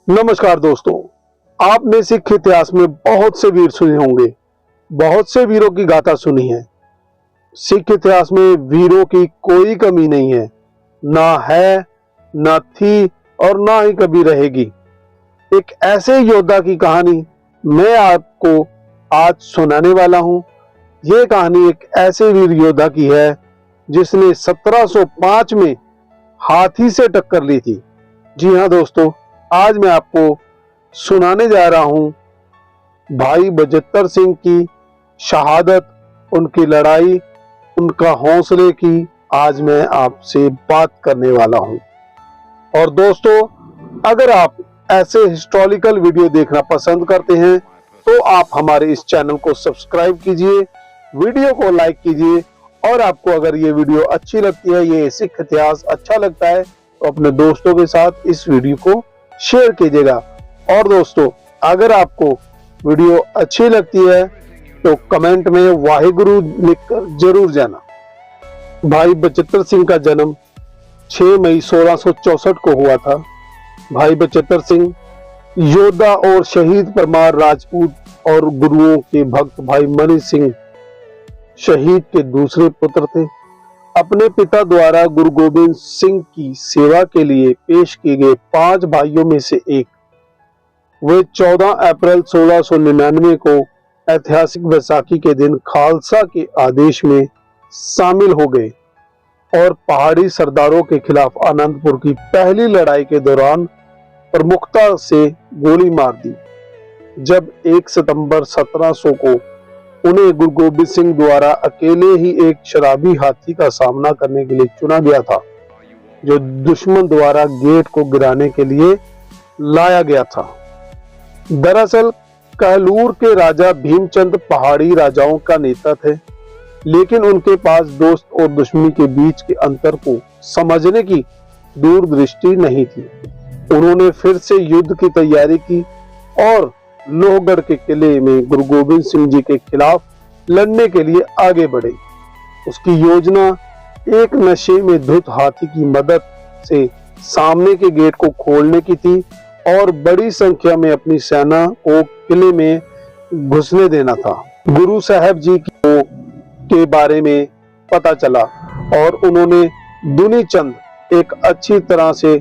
नमस्कार दोस्तों, आपने सिख इतिहास में बहुत से वीर सुने होंगे, बहुत से वीरों की गाथा सुनी है। सिख इतिहास में वीरों की कोई कमी नहीं है, ना है, ना थी और ना ही कभी रहेगी। एक ऐसे योद्धा की कहानी मैं आपको आज सुनाने वाला हूं। ये कहानी एक ऐसे वीर योद्धा की है जिसने 1705 में हाथी से टक्कर ली थी। जी हाँ दोस्तों, आज मैं आपको सुनाने जा रहा हूं भाई बचेत्र सिंह की शहादत, उनकी लड़ाई, उनका हौसले की आज मैं आपसे बात करने वाला हूं। और दोस्तों, अगर आप ऐसे हिस्टोरिकल वीडियो देखना पसंद करते हैं तो आप हमारे इस चैनल को सब्सक्राइब कीजिए, वीडियो को लाइक कीजिए और आपको अगर ये वीडियो अच्छी लगती है, ये सिख इतिहास अच्छा लगता है तो अपने दोस्तों के साथ इस वीडियो को शेयर कीजिएगा। और दोस्तों, अगर आपको वीडियो अच्छी लगती है तो कमेंट में वाहिगुरु लिखकर जरूर जाना। भाई बचेत्र सिंह का जन्म 6 मई 1664 को हुआ था। भाई बचेत्र सिंह योद्धा और शहीद परमार राजपूत और गुरुओं के भक्त भाई मनी सिंह शहीद के दूसरे पुत्र थे। अपने पिता द्वारा गुरु गोबिंद सिंह की सेवा के लिए पेश किए गए 5 भाइयों में से एक। वे 14 अप्रैल 1699 को ऐतिहासिक बैसाखी के दिन खालसा के आदेश में शामिल हो गए और पहाड़ी सरदारों के खिलाफ आनंदपुर की पहली लड़ाई के दौरान प्रमुखता से गोली मार दी। जब 1 सितंबर 1700 को उन्हें गुरु गोबिंद सिंह द्वारा अकेले ही एक शराबी हाथी का सामना करने के लिए चुना गया था, जो दुश्मन द्वारा गेट को गिराने के लिए लाया गया था। दरअसल कहलूर के राजा भीमचंद पहाड़ी राजाओं का नेता थे, लेकिन उनके पास दोस्त और दुश्मनी के बीच के अंतर को समझने की दूरदृष्टि नहीं थी। उन्होंने फिर से युद्ध की तैयारी की और लोहगढ़ के किले में गुरु गोबिंद सिंह जी के खिलाफ लड़ने के लिए आगे बढ़े। उसकी योजना एक नशे में धुत हाथी की मदद से सामने के गेट को खोलने की थी और बड़ी संख्या में अपनी सेना को किले में घुसने देना था। गुरु साहब जी के बारे में पता चला और उन्होंने दुनी चंद, एक अच्छी तरह से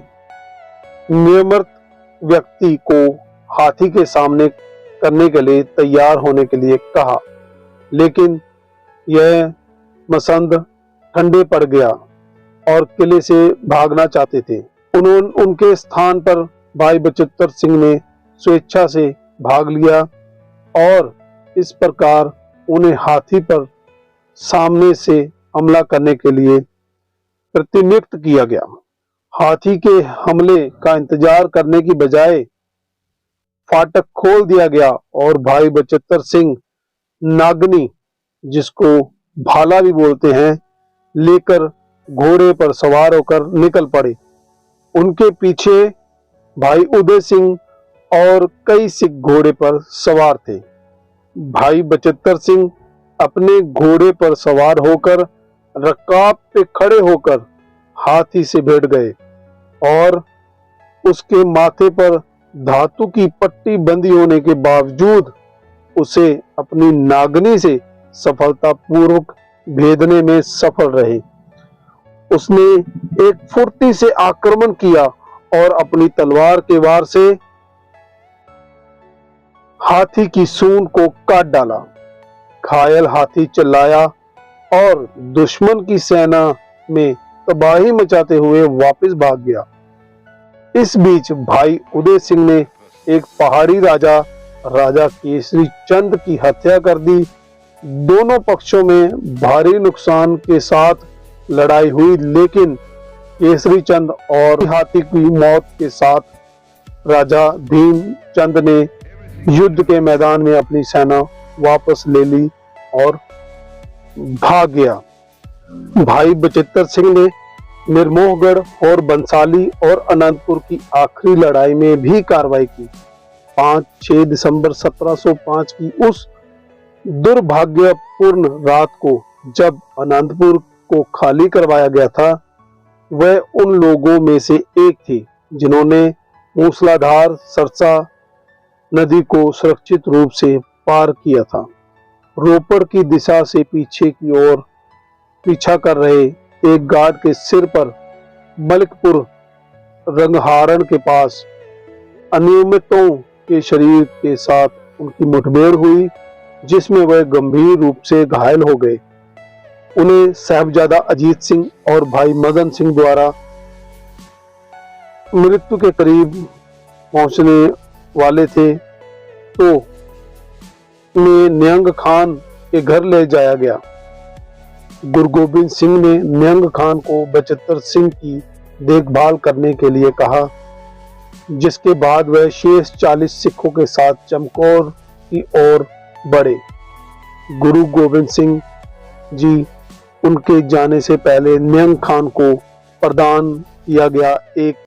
नियमित व्यक्ति को हाथी के सामने करने के लिए तैयार होने के लिए कहा, लेकिन यह मसंद ठंडे पड़ गया और किले से भागना चाहते थे। उनके स्थान पर भाई बचेत्र सिंह ने स्वेच्छा से भाग लिया और इस प्रकार उन्हें हाथी पर सामने से हमला करने के लिए प्रतिनियुक्त किया गया। हाथी के हमले का इंतजार करने की बजाय फाटक खोल दिया गया और भाई बचेत्र सिंह नागनी, जिसको भाला भी बोलते हैं, लेकर घोड़े पर सवार होकर निकल पड़े। उनके पीछे भाई उदय सिंह और कई सिख घोड़े पर सवार थे। भाई बचेत्र सिंह अपने घोड़े पर सवार होकर रकाब पे खड़े होकर हाथी से भिड़ गए और उसके माथे पर धातु की पट्टी बंधी होने के बावजूद उसे अपनी नागनी से सफलतापूर्वक भेदने में सफल रहे। उसने एक फुर्ती से आक्रमण किया और अपनी तलवार के वार से हाथी की सूंड को काट डाला। घायल हाथी चिल्लाया और दुश्मन की सेना में तबाही मचाते हुए वापस भाग गया। इस बीच भाई उदय सिंह ने एक पहाड़ी राजा केसरी चंद की हत्या कर दी। दोनों पक्षों में भारी नुकसान के साथ लड़ाई हुई, लेकिन केसरी चंद और हाथी की मौत के साथ राजा भीमचंद ने युद्ध के मैदान में अपनी सेना वापस ले ली और भाग गया। भाई बचेत्र सिंह ने निर्मोहगढ़ और बंसाली और अनंतपुर की आखिरी लड़ाई में भी कार्रवाई की। 5-6 दिसंबर 1705 की उस दुर्भाग्यपूर्ण रात को जब अनंतपुर को खाली करवाया गया था, वह उन लोगों में से एक थी जिन्होंने मूसलाधार सरसा नदी को सुरक्षित रूप से पार किया था। रोपड़ की दिशा से पीछे की ओर पीछा कर रहे एक गार्ड के सिर पर मलिकपुर रंगहारण के पास अनियमितों के शरीर के साथ उनकी मुठभेड़ हुई, जिसमें वह गंभीर रूप से घायल हो गए। उन्हें साहबजादा अजीत सिंह और भाई मदन सिंह द्वारा मृत्यु के करीब पहुंचने वाले थे तो उन्हें निहंग खान के घर ले जाया गया। गुरु गोबिंद सिंह ने निहंग खान को बचतर सिंह की देखभाल करने के लिए कहा, जिसके बाद वह शेष 40 सिखों के साथ चमकौर की ओर बढ़े। गुरु गोबिंद सिंह जी उनके जाने से पहले निहंग खान को प्रदान किया गया एक